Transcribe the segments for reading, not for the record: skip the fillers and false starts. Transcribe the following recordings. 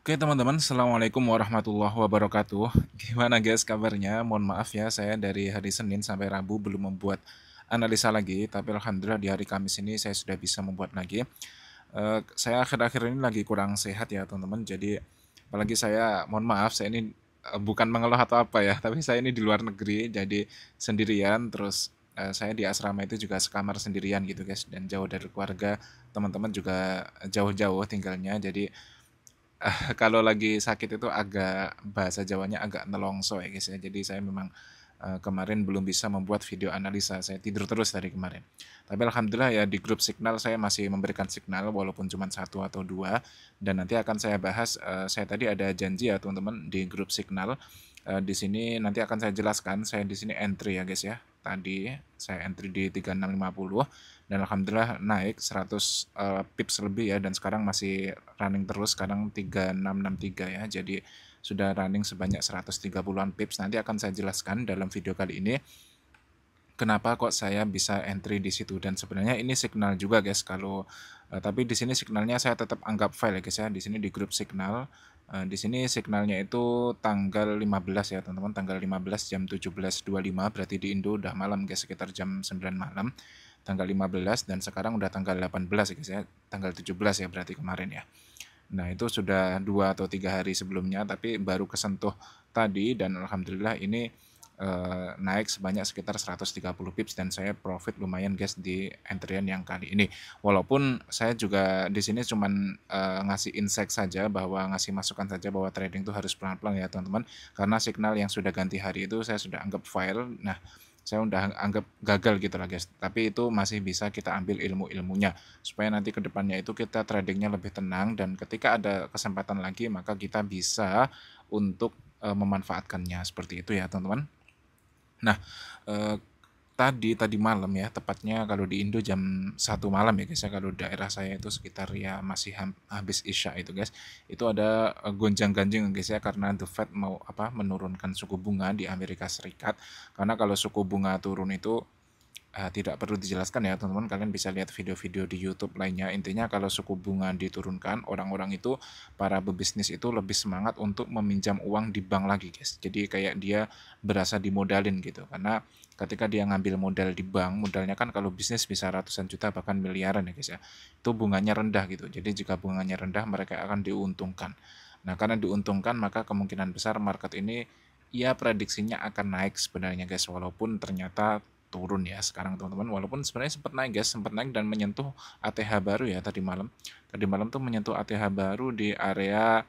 Oke teman-teman, Assalamualaikum warahmatullahi wabarakatuh. Gimana guys kabarnya? Mohon maaf ya, saya dari hari Senin sampai Rabu belum membuat analisa lagi, tapi Alhamdulillah di hari Kamis ini saya sudah bisa membuat lagi. Saya akhir-akhir ini lagi kurang sehat ya teman-teman, jadi apalagi saya, mohon maaf, saya ini bukan mengeluh atau apa ya, tapi saya ini di luar negeri, jadi sendirian, terus saya di asrama itu juga sekamar sendirian gitu guys, dan jauh dari keluarga, teman-teman juga jauh-jauh tinggalnya, jadi kalau lagi sakit itu agak bahasa Jawanya agak nelongso ya guys ya. Jadi saya memang kemarin belum bisa membuat video analisa. Saya tidur terus dari kemarin. Tapi alhamdulillah ya di grup Signal saya masih memberikan signal walaupun cuma satu atau dua. Dan nanti akan saya bahas. Saya tadi ada janji ya teman-teman di grup Signal. Di sini nanti akan saya jelaskan. Saya di sini entry ya guys ya. Tadi saya entry di 3650 dan alhamdulillah naik 100 pips lebih ya, dan sekarang masih running terus, sekarang 3663 ya, jadi sudah running sebanyak 130-an pips. Nanti akan saya jelaskan dalam video kali ini kenapa kok saya bisa entry di situ, dan sebenarnya ini signal juga guys kalau tapi di sini signalnya saya tetap anggap file ya guys ya. Di sini di grup signal, di sini signalnya itu tanggal 15 ya teman-teman, tanggal 15 jam 17.25, berarti di Indo udah malam guys, sekitar jam 9 malam tanggal 15, dan sekarang udah tanggal 18 ya guys ya, tanggal 17 ya berarti kemarin ya. Nah itu sudah 2 atau 3 hari sebelumnya, tapi baru kesentuh tadi, dan alhamdulillah ini naik sebanyak sekitar 130 pips, dan saya profit lumayan guys di entryan yang kali ini. Walaupun saya juga di sini cuman ngasih insight saja, bahwa ngasih masukan saja bahwa trading itu harus pelan-pelan ya teman-teman, karena signal yang sudah ganti hari itu saya sudah anggap file. Nah, saya udah anggap gagal gitu lah guys, tapi itu masih bisa kita ambil ilmu-ilmunya supaya nanti kedepannya itu kita tradingnya lebih tenang, dan ketika ada kesempatan lagi maka kita bisa untuk memanfaatkannya, seperti itu ya teman-teman. Nah, eee, tadi malam ya, tepatnya kalau di Indo jam 1 malam ya guys ya, kalau daerah saya itu sekitar ya masih habis Isya itu guys, itu ada gonjang-ganjing guys ya, karena The Fed mau apa, menurunkan suku bunga di Amerika Serikat. Karena kalau suku bunga turun itu tidak perlu dijelaskan ya teman-teman, kalian bisa lihat video-video di YouTube lainnya. Intinya kalau suku bunga diturunkan, orang-orang itu, para pebisnis itu lebih semangat untuk meminjam uang di bank lagi guys. Jadi kayak dia berasa dimodalin gitu, karena ketika dia ngambil modal di bank, modalnya kan kalau bisnis bisa ratusan juta bahkan miliaran ya guys ya, itu bunganya rendah gitu. Jadi jika bunganya rendah, mereka akan diuntungkan. Nah, karena diuntungkan, maka kemungkinan besar market ini ya prediksinya akan naik sebenarnya guys, walaupun ternyata turun ya sekarang teman-teman. Walaupun sebenarnya sempat naik guys, sempat naik dan menyentuh ATH baru ya tadi malam. Tadi malam tuh menyentuh ATH baru di area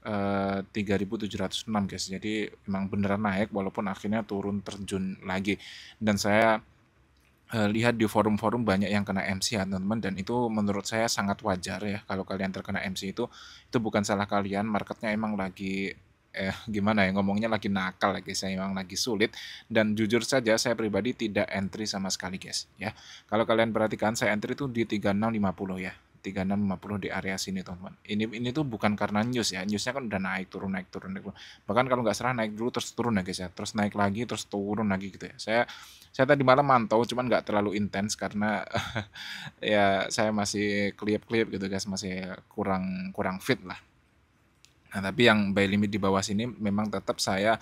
3706 guys. Jadi emang beneran naik walaupun akhirnya turun terjun lagi. Dan saya lihat di forum-forum banyak yang kena MC ya teman-teman, dan itu menurut saya sangat wajar ya kalau kalian terkena MC. Itu bukan salah kalian, marketnya emang lagi gimana ya ngomongnya, lagi nakal lagi, saya emang lagi sulit. Dan jujur saja saya pribadi tidak entry sama sekali guys ya. Kalau kalian perhatikan, saya entry itu di 3650 ya, 3650 di area sini teman-teman. Ini tuh bukan karena news ya, newsnya kan udah naik turun naik turun naik turun. Bahkan kalau nggak salah naik dulu terus turun ya guys ya, terus naik lagi terus turun lagi gitu ya. Saya tadi malam mantau, cuman nggak terlalu intens karena ya saya masih klip-klip gitu guys, masih kurang kurang fit lah. Nah, tapi yang buy limit di bawah sini memang tetap saya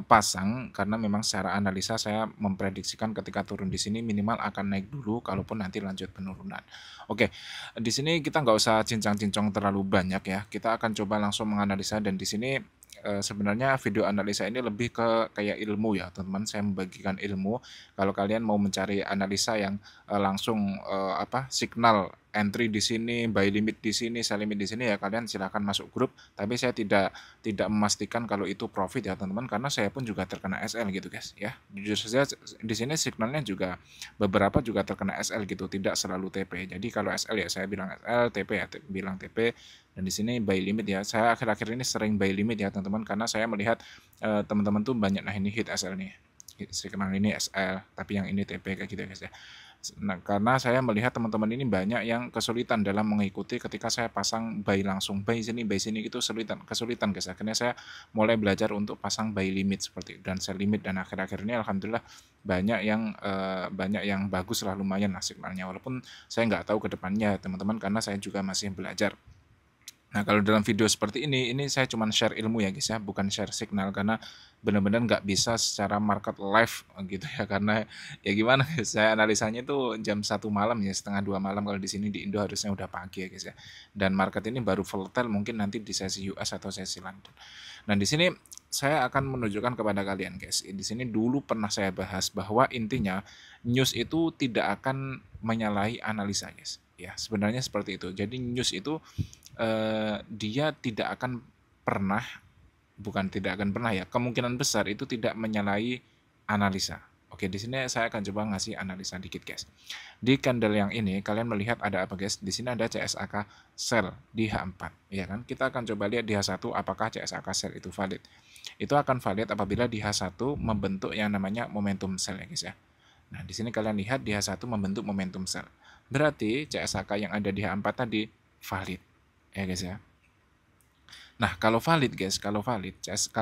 pasang, karena memang secara analisa saya memprediksikan ketika turun di sini minimal akan naik dulu, kalaupun nanti lanjut penurunan. Oke, di sini kita nggak usah cincang-cincong terlalu banyak ya. Kita akan coba langsung menganalisa, dan di sini sebenarnya video analisa ini lebih ke kayak ilmu ya teman-teman. Saya membagikan ilmu. Kalau kalian mau mencari analisa yang langsung apa, signal entry di sini, buy limit di sini, sell limit di sini, ya kalian silahkan masuk grup. Tapi saya tidak memastikan kalau itu profit ya teman-teman, karena saya pun juga terkena SL gitu guys ya. Jujur saja di sini signalnya juga beberapa juga terkena SL gitu, tidak selalu TP. Jadi kalau SL ya saya bilang SL, TP ya bilang TP. Dan di sini buy limit ya, saya akhir-akhir ini sering buy limit ya teman-teman, karena saya melihat teman-teman tuh banyak, nah ini hit SL nih, signal ini SL, tapi yang ini TP kayak gitu ya guys ya. Nah, karena saya melihat teman-teman ini banyak yang kesulitan dalam mengikuti ketika saya pasang buy langsung, buy sini gitu, kesulitan guys. Akhirnya saya mulai belajar untuk pasang buy limit seperti dan sell limit, dan akhir-akhir ini alhamdulillah banyak yang bagus lah, lumayan lah signalnya. Walaupun saya nggak tahu ke depannya teman-teman, karena saya juga masih belajar. Nah, kalau dalam video seperti ini saya cuman share ilmu ya guys ya, bukan share signal karena benar-benar nggak bisa secara market live gitu ya karena ya gimana guys, saya analisanya itu jam 1 malam ya, setengah 2 malam kalau di sini di Indo harusnya udah pagi ya guys ya. Dan market ini baru volatile mungkin nanti di sesi US atau sesi London. Nah, di sini saya akan menunjukkan kepada kalian guys. Di sini dulu pernah saya bahas bahwa intinya news itu tidak akan menyalahi analisa guys. Ya, sebenarnya seperti itu. Jadi news itu dia tidak akan pernah, bukan tidak akan pernah ya, kemungkinan besar itu tidak menyalahi analisa. Oke, di sini saya akan coba ngasih analisa dikit guys. Di candle yang ini kalian melihat ada apa guys? Di sini ada CSAK sell di H4, ya kan? Kita akan coba lihat di H1 apakah CSAK sell itu valid. Itu akan valid apabila di H1 membentuk yang namanya momentum sell ya guys ya. Nah, di sini kalian lihat di H1 membentuk momentum sell. Berarti CSAK yang ada di H4 tadi valid. Ya guys ya. Nah, kalau valid guys, kalau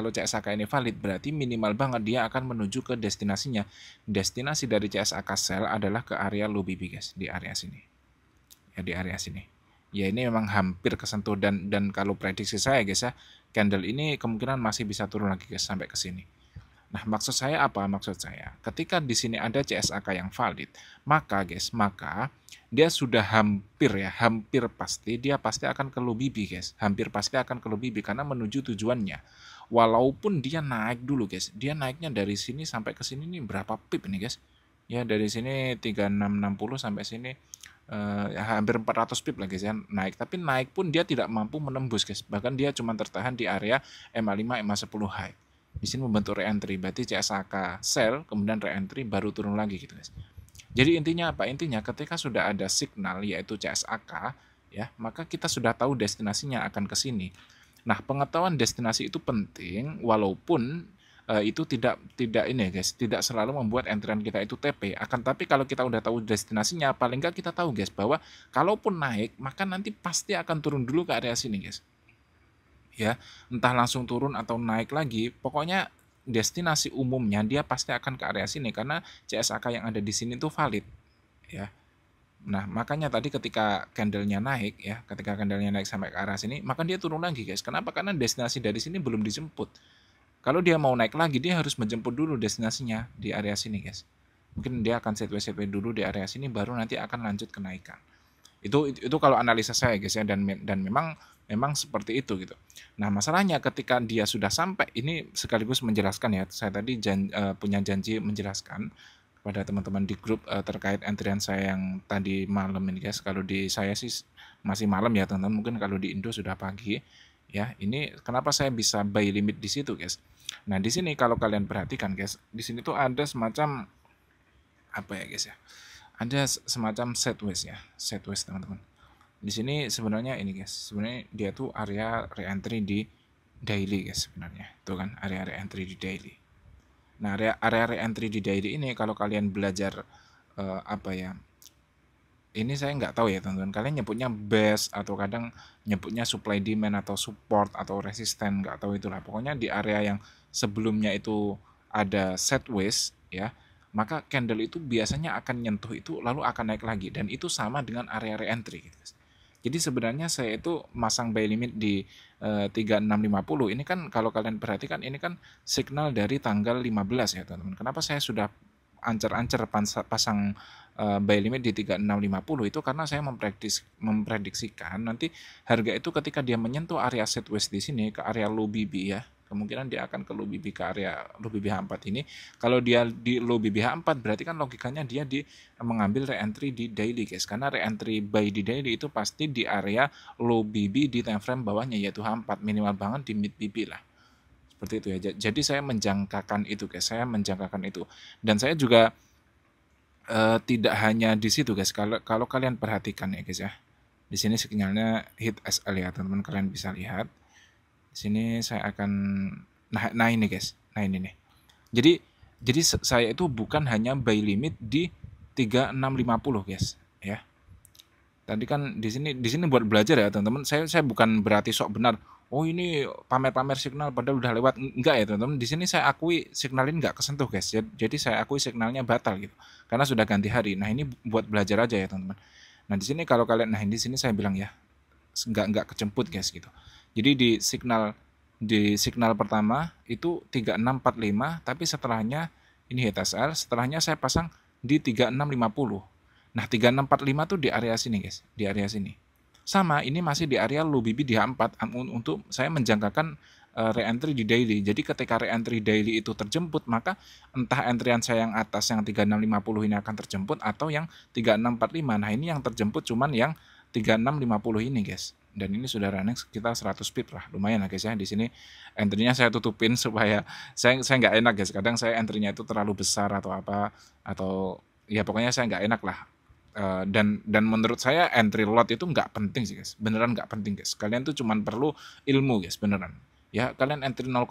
CSAK ini valid berarti minimal banget dia akan menuju ke destinasinya. Destinasi dari CSAK sell adalah ke area low BB guys, di area sini. Ya di area sini. Ya ini memang hampir kesentuh dan kalau prediksi saya guys ya, candle ini kemungkinan masih bisa turun lagi guys sampai ke sini. Nah, maksud saya apa? Maksud saya, ketika di sini ada CSAK yang valid, maka guys, dia sudah hampir pasti dia pasti akan ke low BB guys. Hampir pasti akan ke low BB karena menuju tujuannya. Walaupun dia naik dulu guys. Dia naiknya dari sini sampai ke sini nih berapa pip nih guys? Ya dari sini 3660 sampai sini hampir 400 pip lah guys ya naik. Tapi naik pun dia tidak mampu menembus guys. Bahkan dia cuma tertahan di area MA5, MA10 high. Di sini membentuk re-entry, berarti CSAK sell, kemudian re-entry baru turun lagi gitu guys. Jadi intinya apa? Intinya ketika sudah ada signal yaitu CSAK ya, maka kita sudah tahu destinasinya akan ke sini. Nah, pengetahuan destinasi itu penting walaupun itu tidak ini ya guys, tidak selalu membuat entrian kita itu TP. Akan tapi kalau kita udah tahu destinasinya, paling nggak kita tahu guys bahwa kalaupun naik, maka nanti pasti akan turun dulu ke area sini guys. Ya, entah langsung turun atau naik lagi, pokoknya destinasi umumnya dia pasti akan ke area sini karena CSAK yang ada di sini tuh valid ya. Nah, makanya tadi ketika candlenya naik ya, ketika candlenya naik sampai ke arah sini, maka dia turun lagi guys. Kenapa? Karena destinasi dari sini belum dijemput. Kalau dia mau naik lagi, dia harus menjemput dulu destinasinya di area sini guys. Mungkin dia akan sideways dulu di area sini, baru nanti akan lanjut kenaikan. Itu kalau analisa saya guys ya, dan memang seperti itu gitu. Nah, masalahnya ketika dia sudah sampai, ini sekaligus menjelaskan ya, saya tadi punya janji menjelaskan kepada teman-teman di grup terkait entrian saya yang tadi malam ini guys. Kalau di saya sih masih malam ya teman-teman, mungkin kalau di Indo sudah pagi ya. Ini kenapa saya bisa buy limit di situ guys. Nah, di sini kalau kalian perhatikan guys, di sini tuh ada semacam apa ya guys ya, ada semacam sideways ya, sideways teman-teman. Di sini sebenarnya ini guys, sebenarnya dia tuh area re-entry di daily guys sebenarnya, tuh kan area re-entry di daily. Nah, area re-entry di daily ini kalau kalian belajar apa ya, ini saya nggak tahu ya teman-teman, kalian nyebutnya base atau kadang nyebutnya supply demand atau support atau resisten, nggak tahu itulah. Pokoknya di area yang sebelumnya itu ada sideways ya, maka candle itu biasanya akan nyentuh itu lalu akan naik lagi, dan itu sama dengan area re-entry gitu. Jadi sebenarnya saya itu masang buy limit di 3650. Ini kan kalau kalian perhatikan ini kan signal dari tanggal 15 ya teman-teman. Kenapa saya sudah ancer-ancer pasang buy limit di 3650 itu karena saya memprediksikan nanti harga itu ketika dia menyentuh area sideways di sini ke area low BB ya, kemungkinan dia akan ke low BB, ke area low BB H4 ini. Kalau dia di low BB H4 berarti kan logikanya dia mengambil re-entry di daily guys, karena re-entry buy di daily itu pasti di area low BB di time frame bawahnya yaitu H4, minimal banget di mid BB lah. Seperti itu ya. Jadi saya menjangkakan itu guys, saya menjangkakan itu. Dan saya juga tidak hanya di situ guys. Kalau kalian perhatikan ya guys ya. Di sini sinyalnya hit SL ya teman-teman, kalian bisa lihat. Di sini saya akan nah ini guys. Nah ini nih. Jadi saya itu bukan hanya buy limit di 3650 guys ya. Tadi kan di sini buat belajar ya teman-teman. Saya bukan berarti sok benar. Oh ini pamer-pamer signal padahal udah lewat, enggak ya teman-teman. Di sini saya akui signal ini enggak kesentuh guys. Jadi saya akui signalnya batal gitu. Karena sudah ganti hari. Nah, ini buat belajar aja ya teman-teman. Nah, di sini kalau kalian di sini saya bilang ya, nggak kejemput guys gitu. Jadi di signal pertama itu 3645, tapi setelahnya ini HTSL, setelahnya saya pasang di 3650. Nah 3645 tuh di area sini guys, di area sini. Sama, ini masih di area low BB di H4 untuk saya menjangkakan re-entry di daily. Jadi ketika re-entry daily itu terjemput, maka entah entryan saya yang atas yang 3650 ini akan terjemput atau yang 3645. Nah ini yang terjemput cuman yang 3650 ini guys. Dan ini sudah running sekitar 100 pip lah, lumayan lah guys ya. Di sini entry-nya saya tutupin supaya saya nggak enak guys. Kadang saya entry-nya itu terlalu besar atau apa, atau ya pokoknya saya nggak enak lah. Dan menurut saya entry lot itu nggak penting sih guys, beneran nggak penting guys. Kalian tuh cuman perlu ilmu guys, beneran. Ya kalian entry 0,01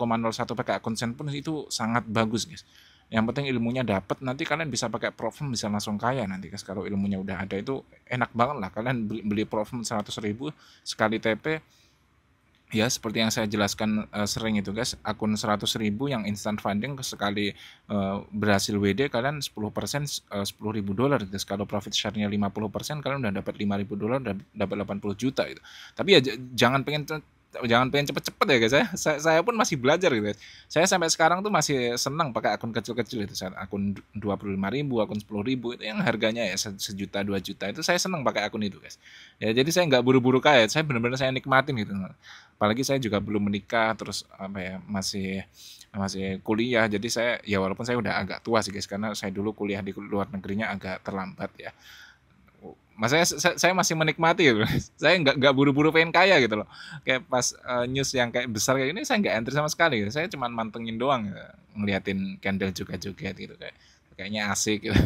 pakai akun sen pun itu sangat bagus guys. Yang penting ilmunya dapat, nanti kalian bisa pakai Profem, bisa langsung kaya nanti guys. Kalau ilmunya udah ada itu enak banget lah. Kalian beli Profem 100.000 sekali TP. Ya seperti yang saya jelaskan sering itu guys, akun 100.000 yang instant funding sekali berhasil WD kalian 10% $10.000 guys. Kalau profit share-nya 50% kalian udah dapat $5.000, dapat 80 juta itu. Tapi ya jangan pengen cepet-cepet ya guys ya. Saya pun masih belajar gitu guys. Saya sampai sekarang tuh masih senang pakai akun kecil-kecil itu. Akun 25.000, akun 10.000 itu yang harganya ya sejuta 2 juta itu saya senang pakai akun itu guys. Ya jadi saya nggak buru-buru kaya, saya benar-benar saya nikmatin gitu. Apalagi saya juga belum menikah, terus apa ya, masih kuliah. Jadi saya ya walaupun saya udah agak tua sih guys, karena saya dulu kuliah di luar negerinya agak terlambat ya. Saya masih menikmati gitu. Saya nggak buru-buru pengen kaya gitu loh. Kayak pas news yang kayak besar kayak ini saya nggak entry sama sekali gitu. Saya cuma mantengin doang gitu. Ngeliatin candle juga joget gitu, kayaknya asik gitu.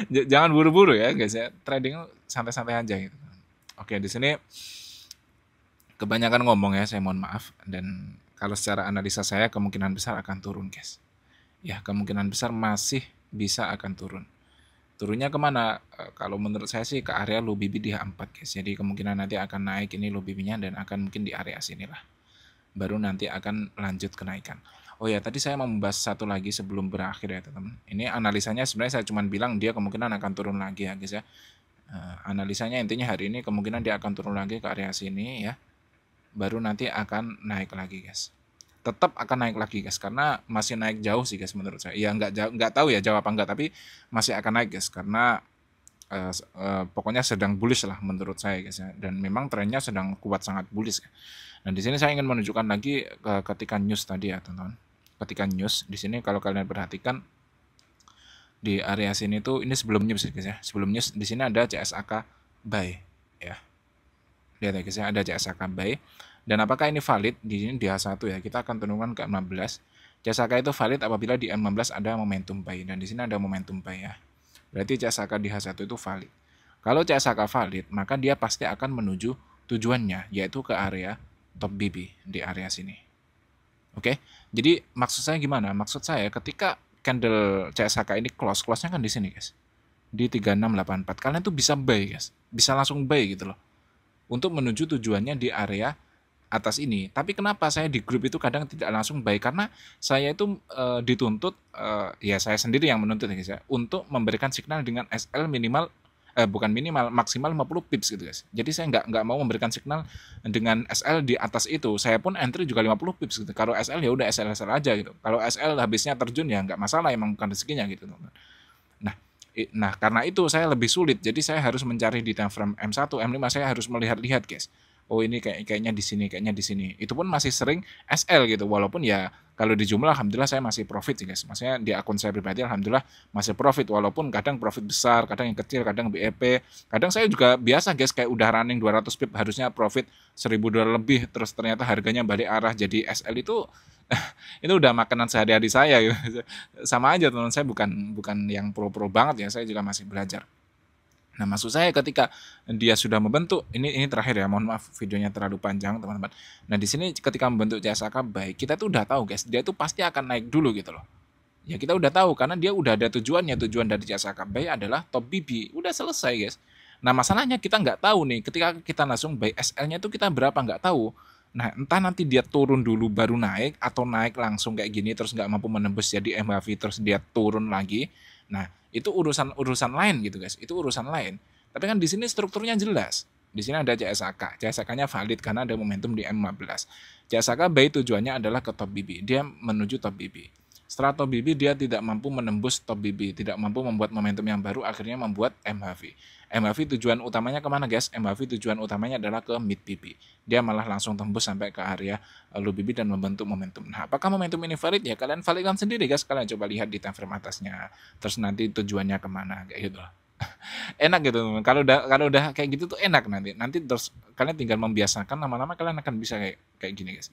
Jangan buru-buru ya guys ya. Trading santai-santai aja gitu. Oke, di sini kebanyakan ngomong ya, saya mohon maaf. Dan kalau secara analisa saya kemungkinan besar akan turun guys. Ya kemungkinan besar masih bisa akan turun. Turunnya kemana? Kalau menurut saya sih ke area low BB di H4 guys. Jadi kemungkinan nanti akan naik ini low BB-nya dan akan mungkin di area sini lah. Baru nanti akan lanjut kenaikan. Oh ya, tadi saya mau membahas satu lagi sebelum berakhir ya teman-teman. Ini analisanya sebenarnya saya cuma bilang dia kemungkinan akan turun lagi ya guys ya. Analisanya intinya hari ini kemungkinan dia akan turun lagi ke area sini ya. Baru nanti akan naik lagi guys. Tetap akan naik lagi guys, karena masih naik jauh sih guys menurut saya. Ya nggak tahu ya jawab apa enggak, tapi masih akan naik guys, karena pokoknya sedang bullish lah menurut saya guys ya. Dan memang trennya sedang kuat, sangat bullish. Nah di sini saya ingin menunjukkan lagi ketika news tadi ya teman-teman. Ketika news di sini kalau kalian perhatikan di area sini tuh, ini sebelum news guys ya. Sebelum news di sini ada CSAK buy ya. Lihat ya guys ya, ada CSAK buy. Dan apakah ini valid? Di sini di H1 ya, kita akan turunkan ke 16. CSAK itu valid apabila di M16 ada momentum buy, dan di sini ada momentum buy ya. Berarti CSAK di H1 itu valid. Kalau CSAK valid, maka dia pasti akan menuju tujuannya, yaitu ke area top BB di area sini. Oke, jadi maksud saya gimana? Maksud saya ketika candle CSAK ini close-nya kan di sini guys, di 3684. Kalian tuh bisa buy guys, bisa langsung buy gitu loh, untuk menuju tujuannya di area atas ini. Tapi kenapa saya di grup itu kadang tidak langsung buy? Karena saya itu dituntut, ya saya sendiri yang menuntut ya guys ya, untuk memberikan signal dengan SL minimal, bukan minimal, maksimal 50 pips gitu guys. Jadi saya nggak mau memberikan signal dengan SL di atas itu. Saya pun entry juga 50 pips gitu. Kalau SL ya udah SL aja gitu. Kalau SL habisnya terjun ya nggak masalah, emang bukan rezekinya gitu teman-teman. Nah, karena itu saya lebih sulit. Jadi saya harus mencari di time frame M1, M5, saya harus melihat-lihat guys. Oh ini kayaknya di sini, kayaknya di sini. Itu pun masih sering SL gitu. Walaupun ya kalau di jumlah alhamdulillah saya masih profit sih guys. Maksudnya di akun saya pribadi alhamdulillah masih profit. Walaupun kadang profit besar, kadang yang kecil, kadang BEP. Kadang saya juga biasa guys, kayak udah running 200 pip harusnya profit $1.000 lebih, terus ternyata harganya balik arah jadi SL itu itu udah makanan sehari-hari saya gitu. Sama aja teman, saya bukan yang pro-pro banget ya, saya juga masih belajar. Nah, maksud saya ketika dia sudah membentuk, ini terakhir ya, mohon maaf videonya terlalu panjang teman-teman. Nah, di sini ketika membentuk CSAK baik, kita tuh udah tahu guys, dia tuh pasti akan naik dulu gitu loh. Ya kita udah tahu karena dia udah ada tujuannya. Tujuan dari CSAK buy adalah top BB. Udah selesai guys. Nah, masalahnya kita nggak tahu nih, ketika kita langsung buy SL-nya tuh kita berapa nggak tahu. Nah, entah nanti dia turun dulu baru naik, atau naik langsung kayak gini terus nggak mampu menembus jadi MHV terus dia turun lagi. Nah, itu urusan lain gitu guys. Itu urusan lain. Tapi kan di sini strukturnya jelas. Di sini ada CSAK. CSAK-nya valid karena ada momentum di M15. CSAK buy tujuannya adalah ke top BB. Dia menuju top BB. Setelah top BB dia tidak mampu menembus top BB, tidak mampu membuat momentum yang baru, akhirnya membuat MHV. MHV tujuan utamanya kemana guys? MHV tujuan utamanya adalah ke mid BB. Dia malah langsung tembus sampai ke area low BB dan membentuk momentum. Nah, apakah momentum ini valid? Ya kalian validkan sendiri guys. Kalian coba lihat di time frame atasnya. Terus nanti tujuannya kemana kayak gitu. Enak gitu teman. Kalau udah kayak gitu tuh enak nanti terus kalian tinggal membiasakan, lama-lama kalian akan bisa kayak gini guys.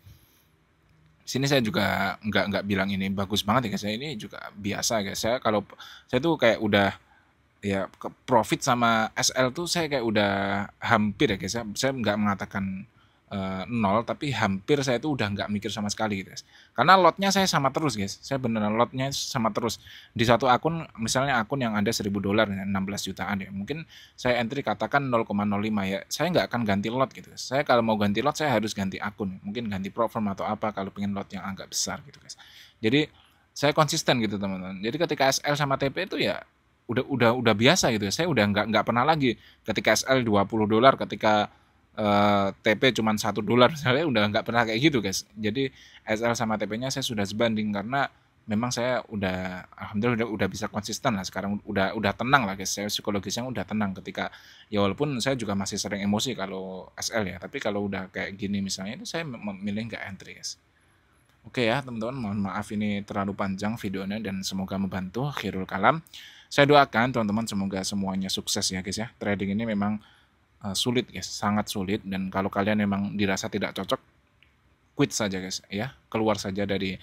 Sini saya juga nggak bilang ini bagus banget ya guys, saya ini juga biasa guys. Saya tuh kayak udah ya profit sama SL tuh saya kayak udah hampir ya guys. Saya nggak mengatakan nol, tapi hampir saya tuh udah nggak mikir sama sekali gitu guys. Karena lotnya saya sama terus guys. Saya beneran lotnya sama terus. Di satu akun, misalnya akun yang ada $1.000 16 jutaan ya. Mungkin saya entry katakan 0,05 ya. Saya nggak akan ganti lot gitu guys. Saya kalau mau ganti lot saya harus ganti akun. Mungkin ganti platform atau apa kalau pengen lot yang agak besar gitu guys. Jadi saya konsisten gitu teman-teman. Jadi ketika SL sama TP itu ya udah biasa gitu. Saya udah nggak pernah lagi ketika SL $20, ketika TP cuma $1 misalnya, udah nggak pernah kayak gitu guys. Jadi SL sama TP-nya saya sudah sebanding karena memang saya alhamdulillah udah bisa konsisten lah sekarang, udah tenang lah guys. Saya psikologisnya udah tenang ketika ya walaupun saya juga masih sering emosi kalau SL ya, tapi kalau udah kayak gini misalnya itu saya memilih nggak entry guys. Oke ya teman-teman, mohon maaf ini terlalu panjang videonya dan semoga membantu. Akhirul kalam, saya doakan teman-teman semoga semuanya sukses ya guys ya. Trading ini memang sulit guys, sangat sulit, dan kalau kalian memang dirasa tidak cocok, quit saja guys ya, keluar saja dari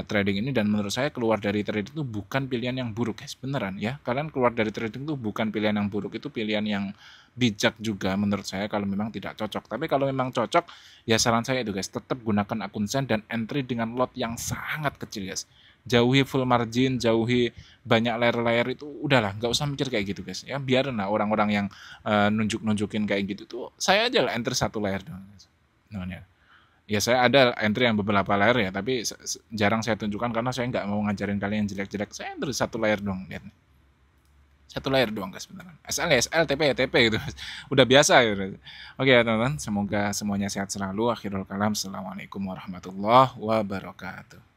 trading ini. Dan menurut saya keluar dari trading itu bukan pilihan yang buruk guys, beneran ya. Kalian keluar dari trading itu bukan pilihan yang buruk, itu pilihan yang bijak juga menurut saya kalau memang tidak cocok. Tapi kalau memang cocok, ya saran saya itu guys, tetap gunakan akun Zen dan entry dengan lot yang sangat kecil guys. Jauhi full margin, jauhi banyak layer-layer, itu udahlah, nggak usah mikir kayak gitu guys ya. Biarin lah orang-orang yang nunjukin kayak gitu tuh, saya aja lah entry satu layer doang guys. Nah, ya saya ada entry yang beberapa layer ya, tapi jarang saya tunjukkan karena saya nggak mau ngajarin kalian yang jelek-jelek. Saya entry satu layer doang, lihat nih. Satu layer doang guys beneran. SL ya SL, TP ya TP gitu. Udah biasa gitu. Oke ya teman-teman, semoga semuanya sehat selalu. Akhirul kalam, assalamualaikum warahmatullahi wabarakatuh.